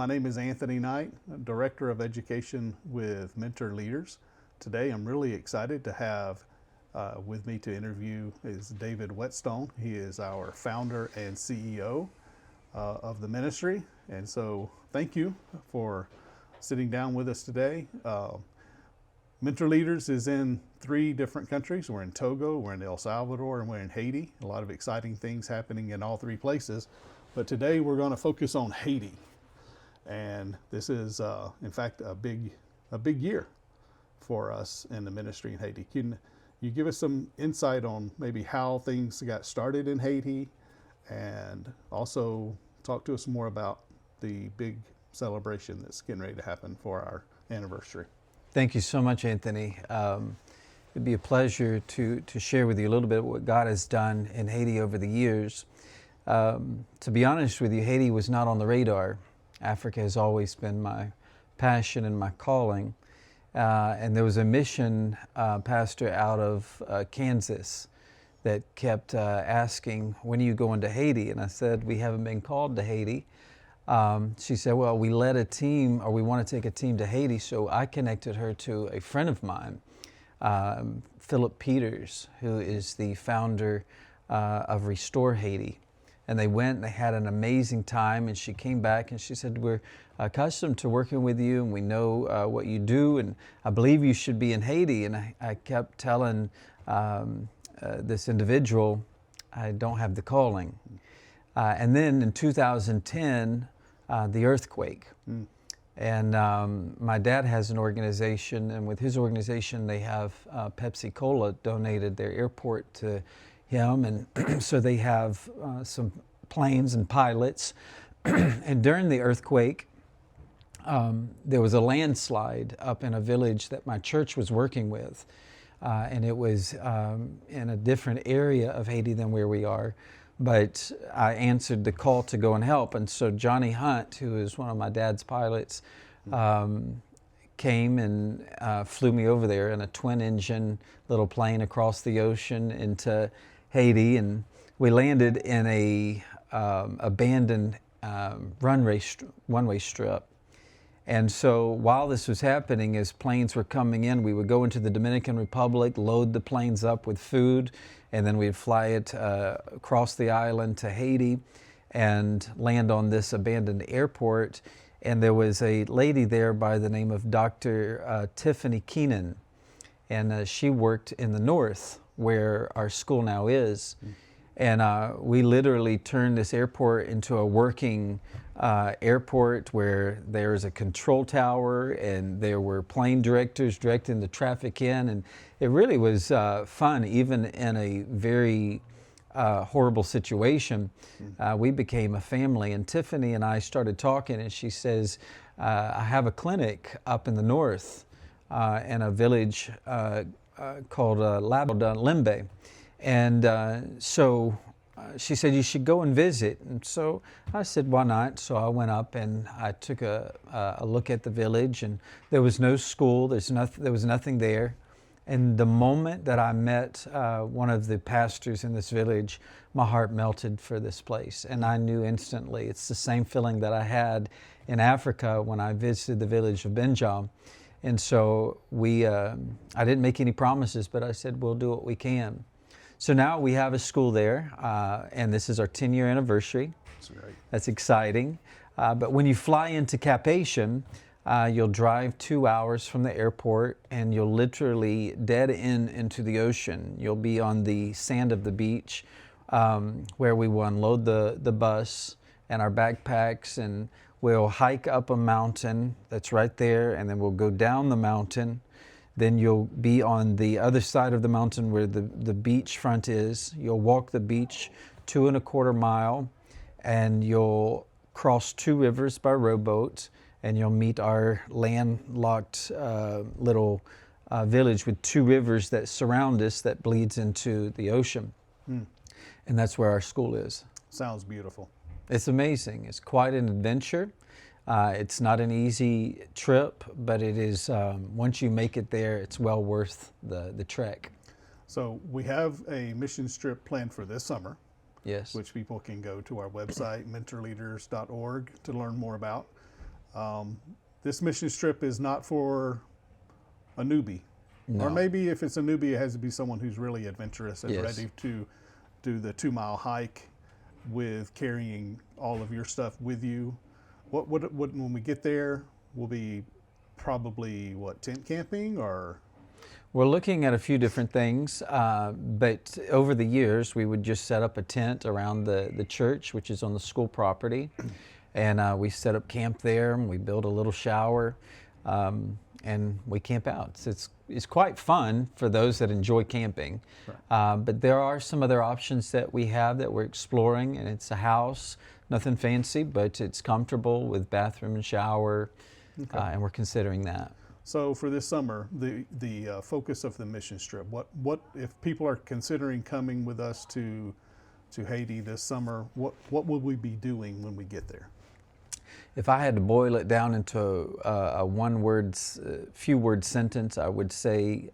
My name is Anthony Knight, Director of Education with Mentor Leaders. Today I'm really excited to have with me to interview is David Whetstone. He is our founder and CEO of the ministry. And so thank you for sitting down with us today. Mentor Leaders is in 3 different countries. We're in Togo, we're in El Salvador, and we're in Haiti. A lot of exciting things happening in all 3 places. But today we're going to focus on Haiti. And this is, in fact, a big year for us in the ministry in Haiti. Can you give us some insight on maybe how things got started in Haiti, and also talk to us more about the big celebration that's getting ready to happen for our anniversary? Thank you so much, Anthony. It'd be a pleasure to share with you a little bit of what God has done in Haiti over the years. To be honest with you, Haiti was not on the radar. Africa has always been my passion and my calling. And there was a mission pastor out of Kansas that kept asking, when are you going to Haiti? And I said, we haven't been called to Haiti. She said, well, we led a team, or we want to take a team to Haiti. So I connected her to a friend of mine, Philip Peters, who is the founder of Restore Haiti. And they went and they had an amazing time, and she came back and she said, we're accustomed to working with you, and we know what you do, and I believe you should be in Haiti. And I kept telling this individual, I don't have the calling. And then in 2010, the earthquake. And my dad has an organization, and with his organization they have Pepsi Cola donated their airport to him, and so they have some planes and pilots. And during the earthquake, there was a landslide up in a village that my church was working with, and it was in a different area of Haiti than where we are. But I answered the call to go and help, and so Johnny Hunt, who is one of my dad's pilots, came and flew me over there in a twin-engine little plane across the ocean into Haiti, and we landed in a abandoned one-way strip. And so while this was happening, as planes were coming in, we would go into the Dominican Republic, load the planes up with food, and then we'd fly it across the island to Haiti and land on this abandoned airport. And there was a lady there by the name of Dr. Tiffany Keenan, and she worked in the north where our school now is. And we literally turned this airport into a working airport where there's a control tower, and there were plane directors directing the traffic in. And it really was fun, even in a very horrible situation. We became a family, and Tiffany and I started talking, and she says, I have a clinic up in the north in a village called Limbe. And so she said, you should go and visit. And so I said, why not? So I went up and I took a look at the village, and there was no school. There was nothing there. And the moment that I met one of the pastors in this village, my heart melted for this place. And I knew instantly. It's the same feeling that I had in Africa when I visited the village of Benjam. And so I didn't make any promises, but I said, we'll do what we can. So now we have a school there, and this is our 10-year anniversary. That's right. That's exciting. But when you fly into Cap-Haïtien, you'll drive 2 hours from the airport, and you'll literally dead end into the ocean. You'll be on the sand of the beach, where we will unload the bus and our backpacks, and we'll hike up a mountain that's right there, and then we'll go down the mountain. Then you'll be on the other side of the mountain where the beach front is. You'll walk the beach 2.25 miles, and you'll cross 2 rivers by rowboat, and you'll meet our landlocked little village with 2 rivers that surround us that bleeds into the ocean. And that's where our school is. Sounds beautiful. It's amazing. It's quite an adventure. It's not an easy trip, but it is, once you make it there, it's well worth the trek. So we have a mission trip planned for this summer. Yes. Which people can go to our website, mentorleaders.org, to learn more about. This mission trip is not for a newbie. No. Or maybe if it's a newbie, it has to be someone who's really adventurous and Yes. ready to do the 2 mile hike with carrying all of your stuff with you. What when we get there, we'll be probably tent camping or? We're looking at a few different things, but over the years, we would just set up a tent around the church, which is on the school property, and we set up camp there, and we build a little shower, and we camp out. So it's quite fun for those that enjoy camping, Right. but there are some other options that we have that we're exploring, and it's a house, nothing fancy, but it's comfortable with bathroom and shower, Okay. and we're considering that. So for this summer, the focus of the mission trip, what if people are considering coming with us to Haiti this summer, what will we be doing when we get there? If I had to boil it down into a few word sentence, I would say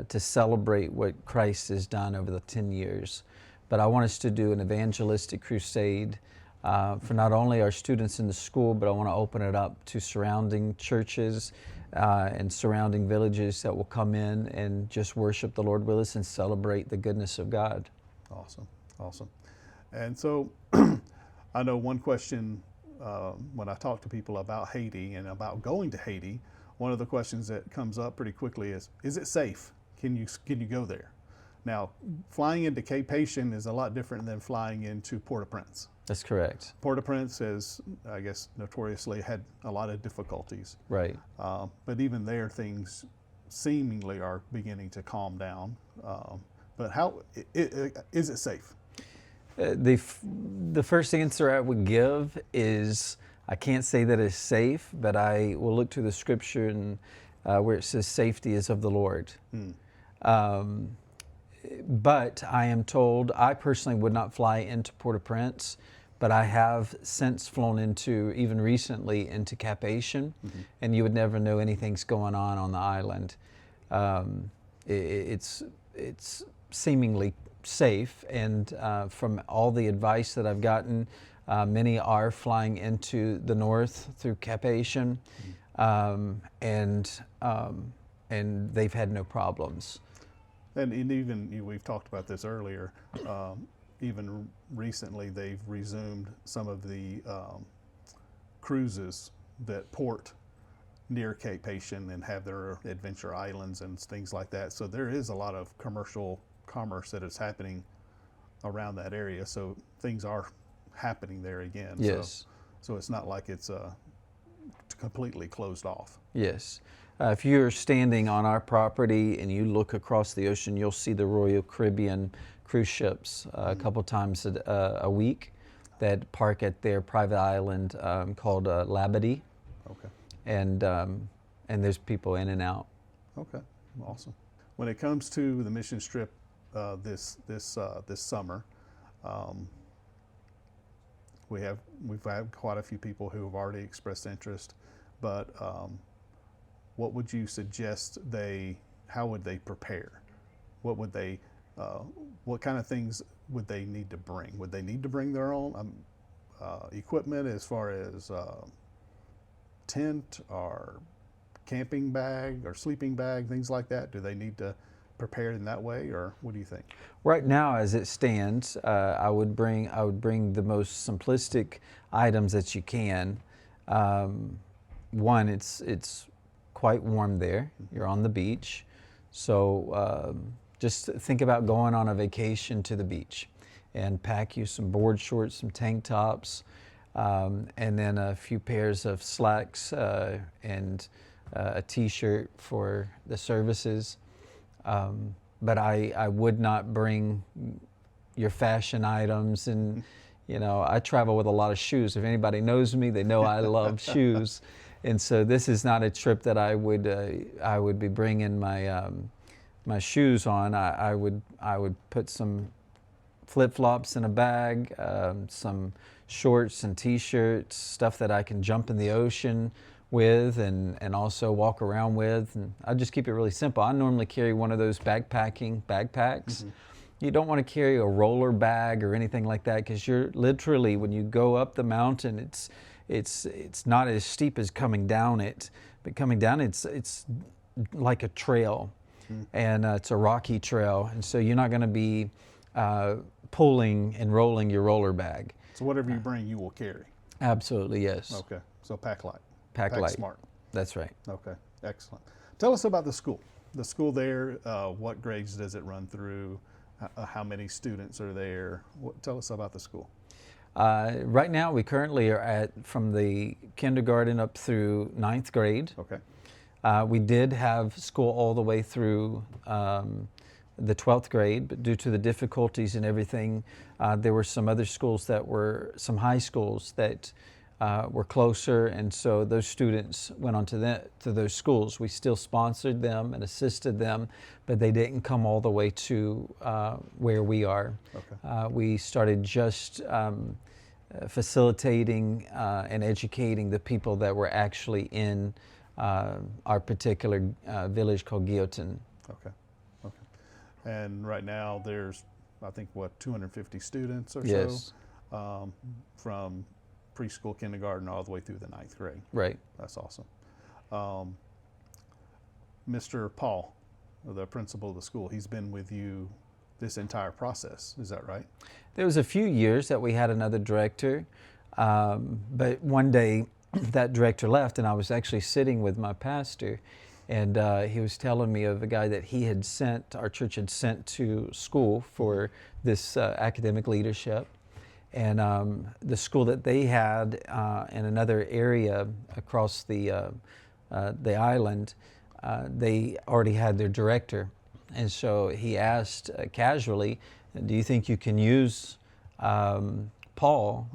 to celebrate what Christ has done over the 10 years. But I want us to do an evangelistic crusade for not only our students in the school, but I want to open it up to surrounding churches and surrounding villages that will come in and just worship the Lord with us and celebrate the goodness of God. Awesome, awesome. And so I know one question when I talk to people about Haiti and about going to Haiti, one of the questions that comes up pretty quickly is it safe? Can you go there? Now, flying into Cape Haitian is a lot different than flying into Port-au-Prince. That's correct. Port-au-Prince has, I guess, notoriously had a lot of difficulties. Right. But even there, things seemingly are beginning to calm down. But how is it safe? The first answer I would give is I can't say that it's safe, but I will look to the scripture and where it says safety is of the Lord. But I am told I personally would not fly into Port-au-Prince, but I have since flown into, even recently, into Cap Haitian, and you would never know anything's going on the island. It's seemingly safe, and from all the advice that I've gotten, many are flying into the north through Cap Haitian, and they've had no problems. And even we've talked about this earlier. Even recently, they've resumed some of the cruises that port near Cape Haitian and have their adventure islands and things like that. So there is a lot of commercial commerce that is happening around that area. So things are happening there again. Yes. So it's not like it's completely closed off. Yes. If you're standing on our property and you look across the ocean, you'll see the Royal Caribbean cruise ships a couple times a week that park at their private island called Labadee. Okay. And there's people in and out. Okay. Awesome. When it comes to the mission trip this summer, we've had quite a few people who have already expressed interest, but what would you suggest how would they prepare? What kind of things would they need to bring? Would they need to bring their own equipment as far as tent or camping bag or sleeping bag, things like that? Do they need to prepare in that way, or what do you think? Right now, as it stands, I would bring the most simplistic items that you can. One, it's quite warm there. You're on the beach, so just think about going on a vacation to the beach, and pack you some board shorts, some tank tops, and then a few pairs of slacks and a t-shirt for the services. But I would not bring your fashion items, and I travel with a lot of shoes. If anybody knows me, they know I love shoes, and so this is not a trip that I would be bringing my shoes on. I would put some flip-flops in a bag, some shorts and t-shirts, stuff that I can jump in the ocean with and also walk around with, and I just keep it really simple. I normally carry one of those backpacks. Mm-hmm. You don't want to carry a roller bag or anything like that, because you're literally, when you go up the mountain, it's not as steep as coming down it, but coming down it's like a trail, and it's a rocky trail, and so you're not going to be pulling and rolling your roller bag. So whatever you bring, you will carry. Absolutely, yes. Okay. So pack light. Pack light. Smart. That's right. Okay. Excellent. Tell us about the school. The school there, what grades does it run through? How many students are there? Tell us about the school. Right now, we currently are from the kindergarten up through 9th grade. Okay. We did have school all the way through the 12th grade, but due to the difficulties and everything, there were some other schools some high schools that were closer, and so those students went on to those schools. We still sponsored them and assisted them, but they didn't come all the way to where we are. Okay. We started just facilitating and educating the people that were actually in our particular village called Guillotin. Okay. Okay. And right now there's, I think, 250 students or Yes. so, from preschool, kindergarten, all the way through the 9th grade. Right. That's awesome. Mr. Paul, the principal of the school, he's been with you this entire process. Is that right? There was a few years that we had another director, but one day that director left, and I was actually sitting with my pastor, and he was telling me of a guy that our church had sent to school for this academic leadership. And the school that they had in another area across the island, they already had their director. And so he asked casually, do you think you can use Paul?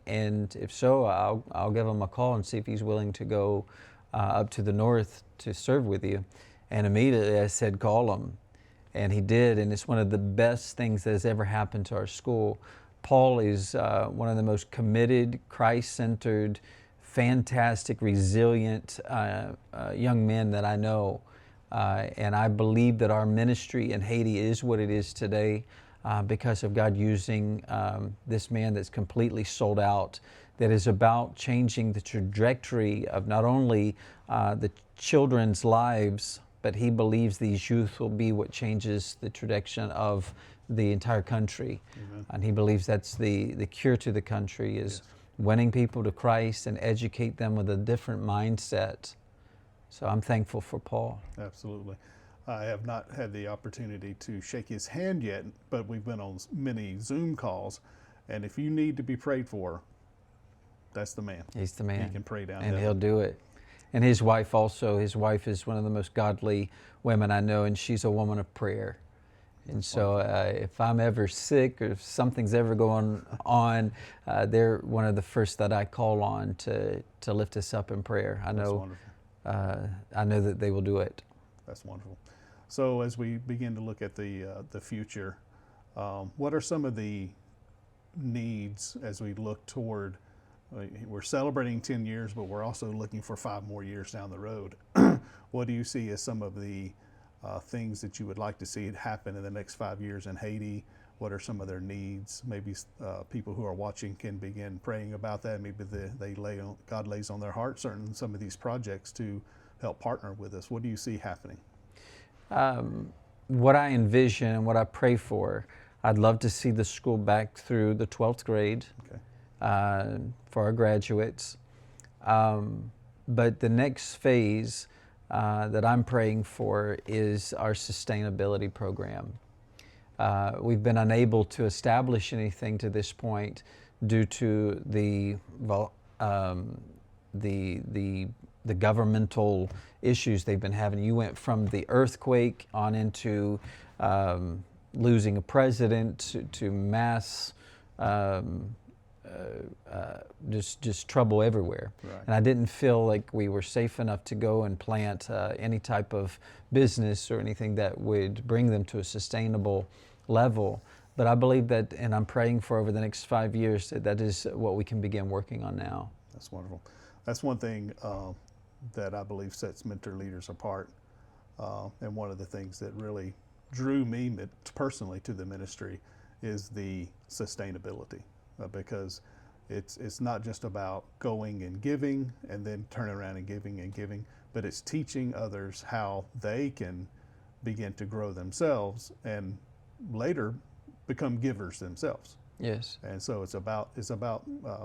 And if so, I'll give him a call and see if he's willing to go up to the north to serve with you. And immediately I said, call him. And he did, and it's one of the best things that has ever happened to our school. Paul is one of the most committed, Christ-centered, fantastic, resilient young men that I know. And I believe that our ministry in Haiti is what it is today because of God using this man that's completely sold out, that is about changing the trajectory of not only the children's lives, but he believes these youth will be what changes the trajectory of the entire country. Amen. And he believes that's the cure to the country is winning people to Christ and educate them with a different mindset. So I'm thankful for Paul. Absolutely. I have not had the opportunity to shake his hand yet, but we've been on many Zoom calls. And if you need to be prayed for, that's the man. He's the man. He can pray down and heaven. he'll do it. And his wife also, his wife is one of the most godly women I know, and she's a woman of prayer. And so if I'm ever sick or if something's ever going on, they're one of the first that I call on to lift us up in prayer. I know that they will do it. That's wonderful. So as we begin to look at the future, what are some of the needs as we look toward, we're celebrating 10 years, but we're also looking for 5 more years down the road. What do you see as some of the things that you would like to see happen in the next 5 years in Haiti? What are some of their needs? Maybe people who are watching can begin praying about that. Maybe God lays on their heart some of these projects to help partner with us. What do you see happening? What I envision and what I pray for, I'd love to see the school back through the 12th grade for our graduates. But the next phase that I'm praying for is our sustainability program. We've been unable to establish anything to this point due to the governmental issues they've been having. You went from the earthquake on into losing a president to mass just trouble everywhere. Right. And I didn't feel like we were safe enough to go and plant any type of business or anything that would bring them to a sustainable level. But I believe that, and I'm praying for over the next 5 years, that is what we can begin working on now. That's wonderful. That's one thing that I believe sets mentor leaders apart. And one of the things that really drew me personally to the ministry is the sustainability. Because It's not just about going and giving and then turning around and giving, but it's teaching others how they can begin to grow themselves and later become givers themselves. Yes. And so it's about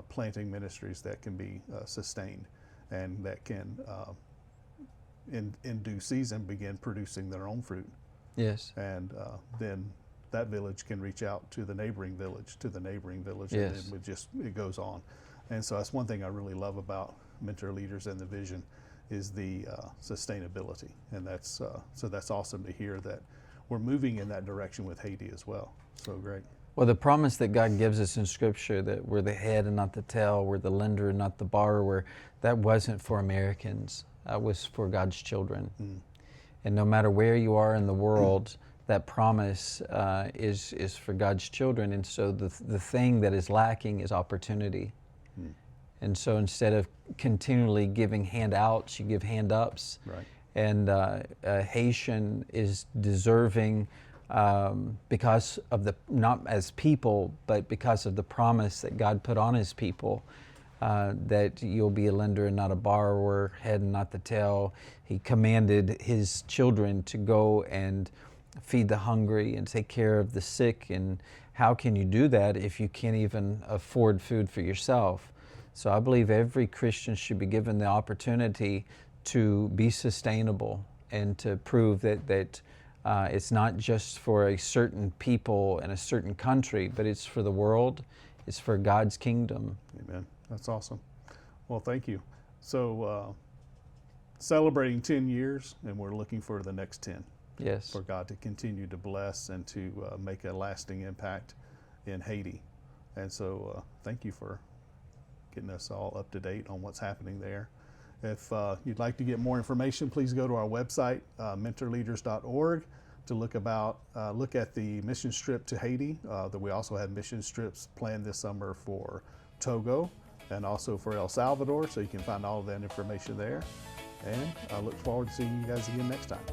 planting ministries that can be sustained and that can in due season begin producing their own fruit. Yes. And then that village can reach out to the neighboring village, Yes. and then it goes on. And so that's one thing I really love about Mentor Leaders and the vision is the sustainability. And that's so that's awesome to hear that we're moving in that direction with Haiti as well. So great. Well, the promise that God gives us in Scripture that we're the head and not the tail, we're the lender and not the borrower, that wasn't for Americans. That was for God's children. And no matter where you are in the world, that promise is for God's children. And so the thing that is lacking is opportunity. And so instead of continually giving handouts, you give hand-ups. Right. And Haitian is deserving because of not as people, but because of the promise that God put on His people, that you'll be a lender and not a borrower, head and not the tail. He commanded His children to go and feed the hungry and take care of the sick. And how can you do that if you can't even afford food for yourself? So I believe every Christian should be given the opportunity to be sustainable and to prove that it's not just for a certain people in a certain country, but it's for the world, it's for God's kingdom. Amen. That's awesome. Well, thank you. So celebrating 10 years, and we're looking for the next 10. Yes. For God to continue to bless and to make a lasting impact in Haiti. And so thank you for getting us all up to date on what's happening there. If you'd like to get more information, please go to our website, mentorleaders.org, to look at the mission trip to Haiti. That we also have mission trips planned this summer for Togo and also for El Salvador, so you can find all of that information there. And I look forward to seeing you guys again next time.